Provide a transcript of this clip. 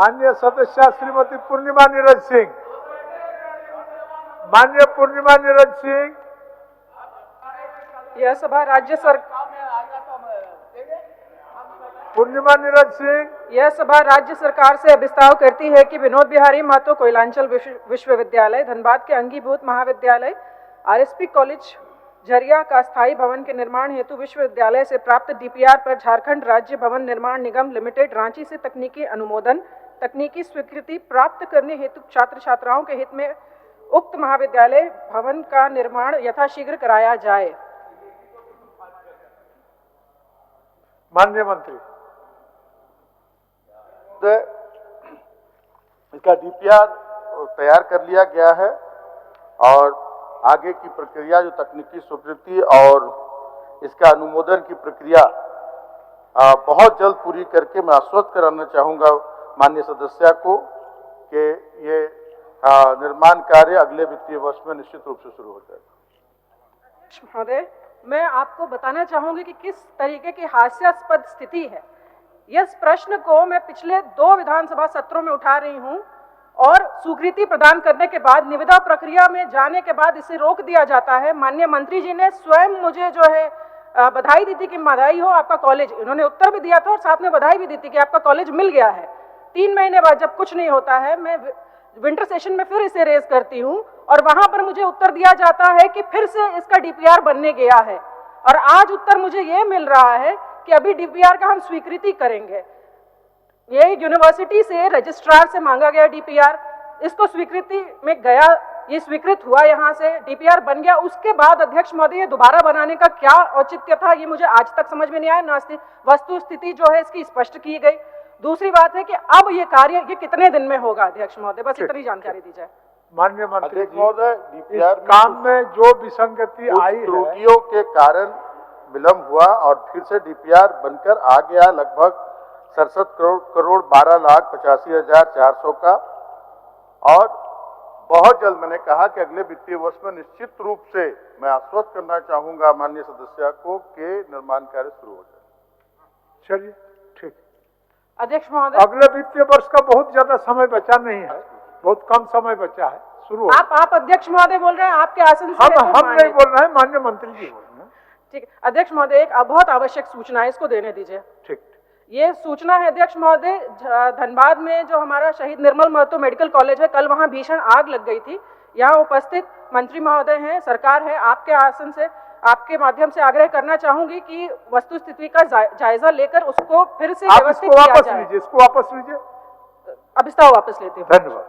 माननीय सदस्य श्रीमती पूर्णिमा नीरज सिंह, माननीय पूर्णिमा नीरज सिंह। यह सभा राज्य सरकार पूर्णिमा नीरज सिंह। यह सभा राज्य सरकार से अभिस्ताव करती है कि विनोद बिहारी महतो कोयलांचल विश्वविद्यालय धनबाद के अंगीभूत महाविद्यालय आरएसपी कॉलेज झरिया का स्थायी भवन के निर्माण हेतु विश्वविद्यालय से प्राप्त डीपीआर पर झारखंड राज्य भवन निर्माण निगम लिमिटेड रांची से तकनीकी अनुमोदन तकनीकी स्वीकृति प्राप्त करने हेतु छात्र छात्राओं के हित में उक्त महाविद्यालय भवन का निर्माण यथाशीघ्र कराया जाए। माननीय मंत्री। इसका डीपीआर तैयार कर लिया गया है और आगे की प्रक्रिया जो तकनीकी स्वीकृति और इसका अनुमोदन की प्रक्रिया बहुत जल्द पूरी करके मैं आश्वस्त कराना चाहूँगा माननीय सदस्य को कि ये निर्माण कार्य अगले वित्तीय वर्ष में निश्चित रूप से शुरू हो जाएगा। महोदय, मैं आपको बताना चाहूँगी कि किस तरीके की हास्यास्पद स्थिति है। इस प्रश्न को मैं पिछले 2 विधानसभा सत्रों में उठा रही हूँ और स्वीकृति प्रदान करने के बाद निविदा प्रक्रिया में जाने के बाद इसे रोक दिया जाता है। माननीय मंत्री जी ने स्वयं मुझे जो है बधाई दी थी कि बधाई हो आपका कॉलेज, इन्होंने उत्तर भी दिया था और साथ में बधाई भी दी थी कि आपका कॉलेज मिल गया है। 3 महीने बाद जब कुछ नहीं होता है, मैं विंटर सेशन में फिर इसे रेज करती हूँ और वहां पर मुझे उत्तर दिया जाता है कि फिर से इसका डीपीआर बनने गया है और आज उत्तर मुझे ये मिल रहा है कि अभी डीपीआर का हम स्वीकृति करेंगे। ये यूनिवर्सिटी से रजिस्ट्रार से मांगा गया डीपीआर, इसको स्वीकृति में गया, ये स्वीकृत हुआ, यहाँ से डीपीआर बन गया। उसके बाद अध्यक्ष महोदय ये दोबारा बनाने का क्या औचित्य था, ये मुझे आज तक समझ में नहीं आया। न वस्तु स्थिति जो है इसकी स्पष्ट की गई। दूसरी बात है कि अब ये कार्य ये कितने दिन में होगा अध्यक्ष महोदय, बस इतनी जानकारी दी जाए। माननीय मंत्री महोदय, डीपीआर काम में जो विसंगति आई है, त्रुटियों के कारण विलंब हुआ और फिर से डीपीआर बनकर आ गया लगभग 67 करोड़ 12,85,400 का। और बहुत जल्द मैंने कहा कि अगले वित्तीय वर्ष में निश्चित रूप से मैं आश्वस्त करना चाहूंगा माननीय सदस्य को कि निर्माण कार्य शुरू हो जाए। चलिए ठीक। अध्यक्ष महोदय, अगले वित्तीय वर्ष का बहुत ज्यादा समय बचा नहीं है, बहुत कम समय बचा है, शुरू आप अध्यक्ष महोदय बोल रहे हैं, आपके आसन से हम नहीं बोल रहे हैं, माननीय मंत्री जी बोल रहे हैं। ठीक, अध्यक्ष महोदय एक बहुत आवश्यक सूचना है, इसको देने दीजिए। ठीक। ये सूचना है अध्यक्ष महोदय, धनबाद में जो हमारा शहीद निर्मल महतो मेडिकल कॉलेज है, कल वहां भीषण आग लग गई थी। यहाँ उपस्थित मंत्री महोदय हैं, सरकार है, आपके आसन से आपके माध्यम से आग्रह करना चाहूंगी कि वस्तु स्थिति का जायजा लेकर उसको फिर से व्यवस्थित किया जाए। इसको वापस लीजिए, अभिस्ताव वापस लेते हैं। धन्यवाद।